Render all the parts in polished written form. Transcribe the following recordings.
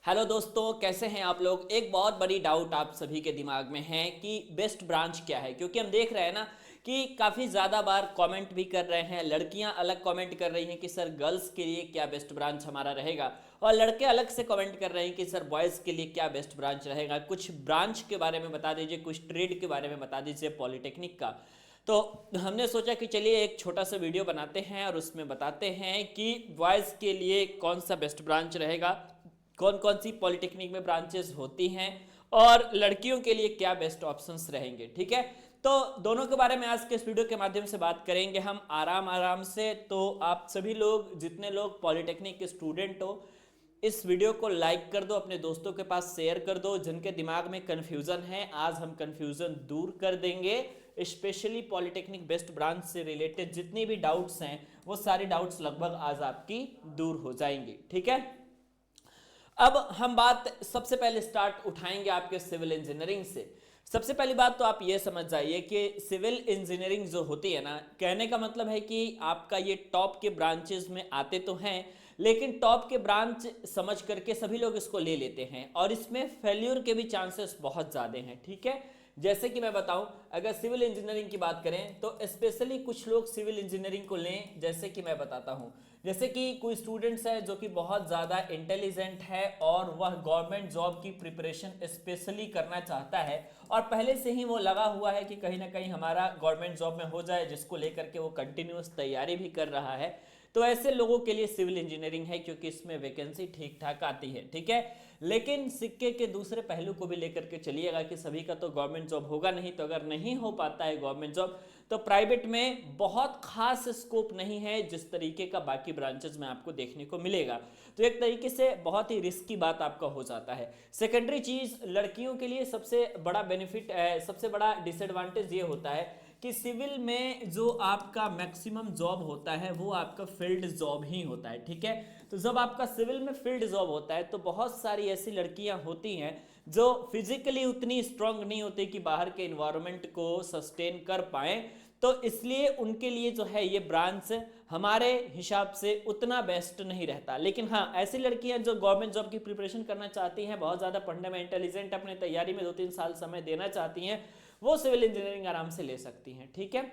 Hello दोस्तों, कैसे हैं आप लोग। एक बहुत बड़ी डाउट आप सभी के दिमाग में है कि बेस्ट ब्रांच क्या है, क्योंकि हम देख रहे हैं ना कि काफ़ी ज़्यादा बार कमेंट भी कर रहे हैं। लड़कियां अलग कमेंट कर रही हैं कि सर गर्ल्स के लिए क्या बेस्ट ब्रांच हमारा रहेगा, और लड़के अलग से कमेंट कर रहे हैं कि सर बॉयज़ के लिए क्या बेस्ट ब्रांच रहेगा। कुछ ब्रांच के बारे में बता दीजिए, कुछ ट्रेड के बारे में बता दीजिए, पॉलिटेक्निक का। तो हमने सोचा कि चलिए एक छोटा सा वीडियो बनाते हैं और उसमें बताते हैं कि बॉयज़ के लिए कौन सा बेस्ट ब्रांच रहेगा, कौन कौन सी पॉलिटेक्निक में ब्रांचेस होती हैं, और लड़कियों के लिए क्या बेस्ट ऑप्शंस रहेंगे। ठीक है, तो दोनों के बारे में आज के इस वीडियो के माध्यम से बात करेंगे हम आराम आराम से। तो आप सभी लोग, जितने लोग पॉलिटेक्निक के स्टूडेंट हो, इस वीडियो को लाइक कर दो, अपने दोस्तों के पास शेयर कर दो। जिनके दिमाग में कन्फ्यूज़न है, आज हम कन्फ्यूज़न दूर कर देंगे। स्पेशली पॉलिटेक्निक बेस्ट ब्रांच से रिलेटेड जितनी भी डाउट्स हैं, वो सारी डाउट्स लगभग आज आपकी दूर हो जाएंगी। ठीक है, अब हम बात सबसे पहले स्टार्ट उठाएंगे आपके सिविल इंजीनियरिंग से। सबसे पहली बात तो आप ये समझ जाइए कि सिविल इंजीनियरिंग जो होती है ना, कहने का मतलब है कि आपका ये टॉप के ब्रांचेस में आते तो हैं, लेकिन टॉप के ब्रांच समझ करके सभी लोग इसको ले लेते हैं, और इसमें फेल्यूर के भी चांसेस बहुत ज़्यादा हैं। ठीक है, जैसे कि मैं बताऊं, अगर सिविल इंजीनियरिंग की बात करें तो स्पेशली कुछ लोग सिविल इंजीनियरिंग को लें। जैसे कि मैं बताता हूं, जैसे कि कोई स्टूडेंट्स है जो कि बहुत ज़्यादा इंटेलिजेंट है और वह गवर्नमेंट जॉब की प्रिपरेशन स्पेशली करना चाहता है, और पहले से ही वो लगा हुआ है कि कहीं ना कहीं हमारा गवर्नमेंट जॉब में हो जाए, जिसको लेकर के वो कंटिन्यूस तैयारी भी कर रहा है। तो ऐसे लोगों के लिए सिविल इंजीनियरिंग है, क्योंकि इसमें वैकेंसी ठीक ठाक आती है। ठीक है, लेकिन सिक्के के दूसरे पहलू को भी लेकर के चलिएगा कि सभी का तो गवर्नमेंट जॉब होगा नहीं। तो अगर नहीं हो पाता है गवर्नमेंट जॉब, तो प्राइवेट में बहुत खास स्कोप नहीं है जिस तरीके का बाकी ब्रांचेस में आपको देखने को मिलेगा। तो एक तरीके से बहुत ही रिस्की बात आपका हो जाता है। सेकेंडरी चीज, लड़कियों के लिए सबसे बड़ा बेनिफिट, सबसे बड़ा डिसएडवांटेज ये होता है कि सिविल में जो आपका मैक्सिमम जॉब होता है वो आपका फील्ड जॉब ही होता है। ठीक है, तो जब आपका सिविल में फील्ड जॉब होता है तो बहुत सारी ऐसी लड़कियां होती हैं जो फिजिकली उतनी स्ट्रांग नहीं होती कि बाहर के इन्वायरमेंट को सस्टेन कर पाए। तो इसलिए उनके लिए जो है ये ब्रांच हमारे हिसाब से उतना बेस्ट नहीं रहता। लेकिन हाँ, ऐसी लड़कियां जो गवर्नमेंट जॉब की प्रिपरेशन करना चाहती हैं, बहुत ज़्यादा पढ़ने में इंटेलिजेंट, अपनी तैयारी में 2-3 साल समय देना चाहती हैं, वो सिविल इंजीनियरिंग आराम से ले सकती हैं। ठीक है,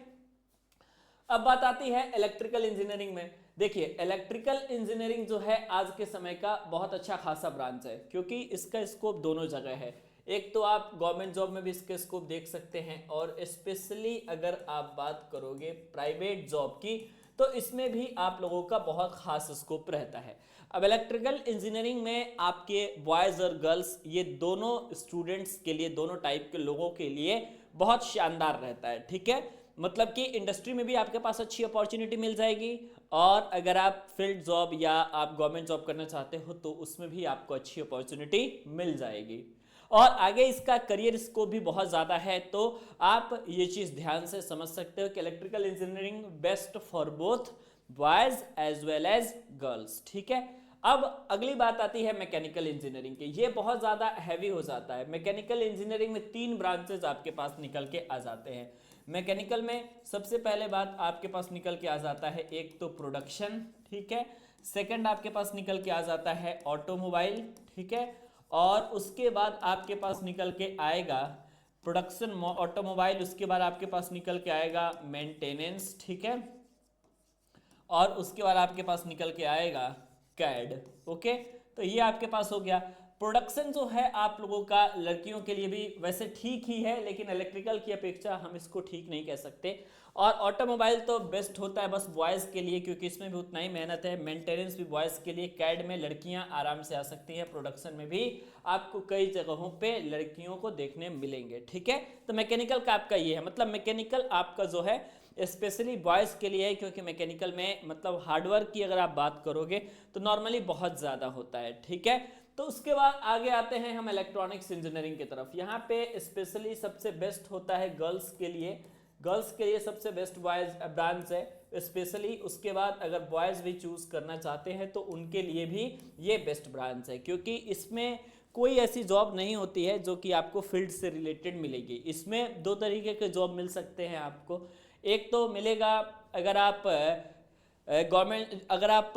अब बात आती है इलेक्ट्रिकल इंजीनियरिंग में। देखिए, इलेक्ट्रिकल इंजीनियरिंग जो है आज के समय का बहुत अच्छा खासा ब्रांच है, क्योंकि इसका स्कोप दोनों जगह है। एक तो आप गवर्नमेंट जॉब में भी इसके स्कोप देख सकते हैं, और स्पेशली अगर आप बात करोगे प्राइवेट जॉब की, तो इसमें भी आप लोगों का बहुत खास स्कोप रहता है। अब इलेक्ट्रिकल इंजीनियरिंग में आपके बॉयज़ और गर्ल्स, ये दोनों स्टूडेंट्स के लिए, दोनों टाइप के लोगों के लिए बहुत शानदार रहता है। ठीक है, मतलब कि इंडस्ट्री में भी आपके पास अच्छी अपॉर्चुनिटी मिल जाएगी, और अगर आप फील्ड जॉब या आप गवर्नमेंट जॉब करना चाहते हो तो उसमें भी आपको अच्छी अपॉर्चुनिटी मिल जाएगी, और आगे इसका करियर स्कोप भी बहुत ज़्यादा है। तो आप ये चीज़ ध्यान से समझ सकते हो कि electrical engineering best for both boys as well as girls. ठीक है, अब अगली बात आती है मैकेनिकल इंजीनियरिंग की। ये बहुत ज़्यादा हैवी हो जाता है। मैकेनिकल इंजीनियरिंग में 3 ब्रांचेज आपके पास निकल के आ जाते हैं। मैकेनिकल में सबसे पहले बात आपके पास निकल के आ जाता है, एक तो प्रोडक्शन। ठीक है, सेकंड आपके पास निकल के आ जाता है ऑटोमोबाइल। ठीक है, और उसके बाद आपके पास निकल के आएगा प्रोडक्शन ऑटोमोबाइल, उसके बाद आपके पास निकल के आएगा मेंटेनेंस। ठीक है, और उसके बाद आपके पास निकल के आएगा कैड। ओके, तो ये आपके पास हो गया। प्रोडक्शन जो है आप लोगों का लड़कियों के लिए भी वैसे ठीक ही है, लेकिन इलेक्ट्रिकल की अपेक्षा हम इसको ठीक नहीं कह सकते। और ऑटोमोबाइल तो बेस्ट होता है बस बॉयज़ के लिए, क्योंकि इसमें भी उतना ही मेहनत है। मेंटेनेंस भी बॉयज़ के लिए, कैड में लड़कियां आराम से आ सकती हैं, प्रोडक्शन में भी आपको कई जगहों पे लड़कियों को देखने मिलेंगे। ठीक है, तो मैकेनिकल का आपका ये है, मतलब मैकेनिकल आपका जो है स्पेशली बॉयज़ के लिए है, क्योंकि मैकेनिकल में मतलब हार्डवर्क की अगर आप बात करोगे तो नॉर्मली बहुत ज़्यादा होता है। ठीक है, तो उसके बाद आगे आते हैं हम इलेक्ट्रॉनिक्स इंजीनियरिंग की तरफ। यहाँ पे स्पेशली सबसे बेस्ट होता है गर्ल्स के लिए। गर्ल्स के लिए सबसे बेस्ट बॉयज़ ब्रांच है स्पेशली। उसके बाद अगर बॉयज़ भी चूज़ करना चाहते हैं तो उनके लिए भी ये बेस्ट ब्रांच है, क्योंकि इसमें कोई ऐसी जॉब नहीं होती है जो कि आपको फील्ड से रिलेटेड मिलेगी। इसमें 2 तरीके के जॉब मिल सकते हैं आपको। एक तो मिलेगा अगर आप गवर्नमेंट, अगर आप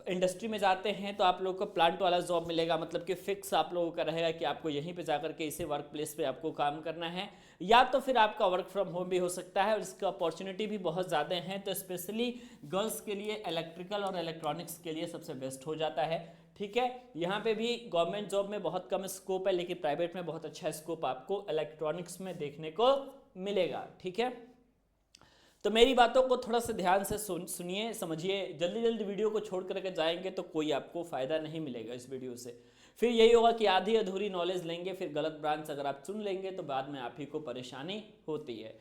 इंडस्ट्री में जाते हैं तो आप लोगों को प्लांट वाला जॉब मिलेगा, मतलब कि फिक्स आप लोगों का रहेगा कि आपको यहीं पे जाकर के इसी वर्क प्लेस पे आपको काम करना है, या तो फिर आपका वर्क फ्रॉम होम भी हो सकता है और इसका अपॉर्चुनिटी भी बहुत ज़्यादा है। तो स्पेशली गर्ल्स के लिए इलेक्ट्रिकल और इलेक्ट्रॉनिक्स के लिए सबसे बेस्ट हो जाता है। ठीक है, यहाँ पे भी गवर्नमेंट जॉब में बहुत कम स्कोप है, लेकिन प्राइवेट में बहुत अच्छा स्कोप आपको इलेक्ट्रॉनिक्स में देखने को मिलेगा। ठीक है, तो मेरी बातों को थोड़ा सा ध्यान से सुनिए, समझिए। जल्दी जल्दी वीडियो को छोड़ करके जाएंगे तो कोई आपको फ़ायदा नहीं मिलेगा इस वीडियो से। फिर यही होगा कि आधी अधूरी नॉलेज लेंगे, फिर गलत ब्रांच अगर आप चुन लेंगे तो बाद में आप ही को परेशानी होती है।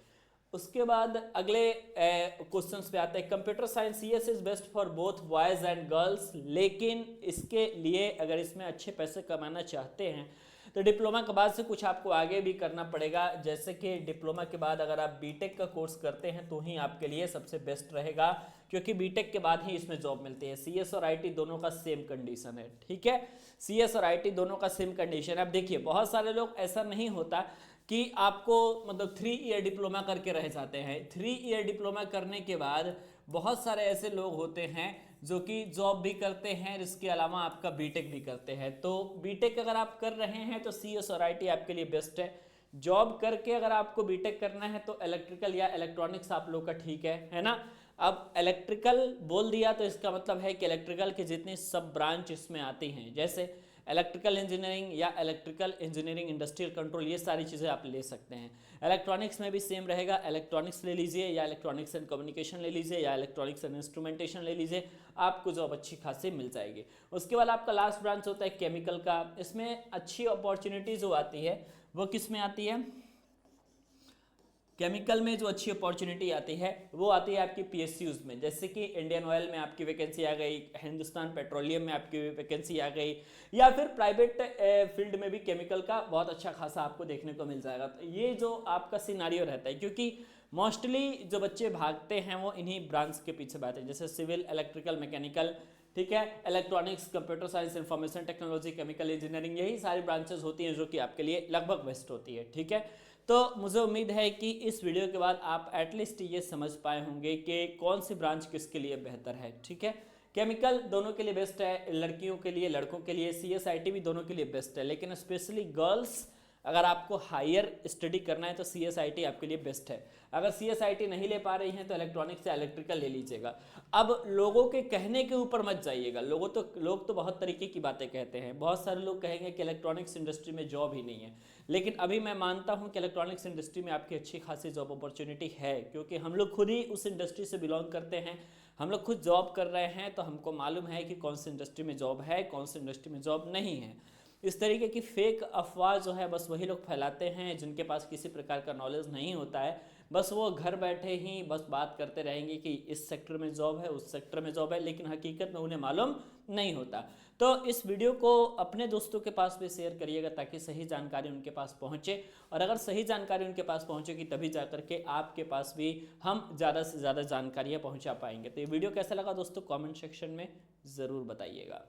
उसके बाद अगले क्वेश्चंस पे आते हैं। Computer science CS is best for both boys and girls, लेकिन इसके लिए अगर इसमें अच्छे पैसे कमाना चाहते हैं तो डिप्लोमा के बाद से कुछ आपको आगे भी करना पड़ेगा। जैसे कि डिप्लोमा के बाद अगर आप बीटेक का कोर्स करते हैं तो ही आपके लिए सबसे बेस्ट रहेगा, क्योंकि बीटेक के बाद ही इसमें जॉब मिलती है। सीएस और आईटी दोनों का सेम कंडीशन है। ठीक है, सीएस और आईटी दोनों का सेम कंडीशन है। अब देखिए, बहुत सारे लोग, ऐसा नहीं होता कि आपको मतलब 3 ईयर डिप्लोमा करके रह जाते हैं। 3 ईयर डिप्लोमा करने के बाद बहुत सारे ऐसे लोग होते हैं जो कि जॉब भी करते हैं, इसके अलावा आपका बीटेक भी करते हैं। तो बीटेक अगर आप कर रहे हैं तो सीएस और आईटी आपके लिए बेस्ट है। जॉब करके अगर आपको बीटेक करना है तो इलेक्ट्रिकल या इलेक्ट्रॉनिक्स आप लोग का ठीक है ना। अब इलेक्ट्रिकल बोल दिया तो इसका मतलब है कि इलेक्ट्रिकल के जितनी सब ब्रांच इसमें आती हैं, जैसे इलेक्ट्रिकल इंजीनियरिंग या इलेक्ट्रिकल इंजीनियरिंग इंडस्ट्रियल कंट्रोल, ये सारी चीज़ें आप ले सकते हैं। इलेक्ट्रॉनिक्स में भी सेम रहेगा, इलेक्ट्रॉनिक्स ले लीजिए या इलेक्ट्रॉनिक्स एंड कम्युनिकेशन ले लीजिए या इलेक्ट्रॉनिक्स एंड इंस्ट्रूमेंटेशन ले लीजिए, आपको जॉब अच्छी खासी मिल जाएगी। उसके बाद आपका लास्ट ब्रांच होता है केमिकल का। इसमें अच्छी अपॉर्चुनिटी जो आती है वो किस में आती है? केमिकल में जो अच्छी अपॉर्चुनिटी आती है वो आती है आपकी पीएसयूज में, जैसे कि इंडियन ऑयल में आपकी वैकेंसी आ गई, हिंदुस्तान पेट्रोलियम में आपकी वैकेंसी आ गई, या फिर प्राइवेट फील्ड में भी केमिकल का बहुत अच्छा खासा आपको देखने को मिल जाएगा। तो ये जो आपका सिनारियो रहता है, क्योंकि मोस्टली जो बच्चे भागते हैं वो इन्हीं ब्रांच के पीछे भागते हैं, जैसे सिविल, इलेक्ट्रिकल, मैकेनिकल, ठीक है, electronics, computer science, information technology, chemical engineering, यही सारी ब्रांचेस होती हैं जो कि आपके लिए लगभग बेस्ट होती है। ठीक है, तो मुझे उम्मीद है कि इस वीडियो के बाद आप एटलीस्ट ये समझ पाए होंगे कि कौन सी ब्रांच किसके लिए बेहतर है। ठीक है, केमिकल दोनों के लिए बेस्ट है, लड़कियों के लिए, लड़कों के लिए, सीएसआईटी भी दोनों के लिए बेस्ट है, लेकिन स्पेशली गर्ल्स अगर आपको हायर स्टडी करना है तो सीएसआईटी आपके लिए बेस्ट है। अगर सीएसआईटी नहीं ले पा रही हैं तो इलेक्ट्रॉनिक्स या इलेक्ट्रिकल ले लीजिएगा। अब लोगों के कहने के ऊपर मत जाइएगा, लोग तो बहुत तरीके की बातें कहते हैं। बहुत सारे लोग कहेंगे कि इलेक्ट्रॉनिक्स इंडस्ट्री में जॉब ही नहीं है, लेकिन अभी मैं मानता हूं कि इलेक्ट्रॉनिक्स इंडस्ट्री में आपकी अच्छी खासी जॉब अपॉर्चुनिटी है, क्योंकि हम लोग खुद ही उस इंडस्ट्री से बिलोंग करते हैं, हम लोग खुद जॉब कर रहे हैं, तो हमको मालूम है कि कौन सी इंडस्ट्री में जॉब है, कौन सी इंडस्ट्री में जॉब नहीं है। इस तरीके की फेक अफवाह जो है बस वही लोग फैलाते हैं जिनके पास किसी प्रकार का नॉलेज नहीं होता है। बस वो घर बैठे ही बस बात करते रहेंगे कि इस सेक्टर में जॉब है, उस सेक्टर में जॉब है, लेकिन हकीकत में उन्हें मालूम नहीं होता। तो इस वीडियो को अपने दोस्तों के पास भी शेयर करिएगा ताकि सही जानकारी उनके पास पहुंचे, और अगर सही जानकारी उनके पास पहुंचेगी तभी जाकर के आपके पास भी हम ज़्यादा से ज़्यादा जानकारियाँ पहुंचा पाएंगे। तो ये वीडियो कैसा लगा दोस्तों, कमेंट सेक्शन में ज़रूर बताइएगा।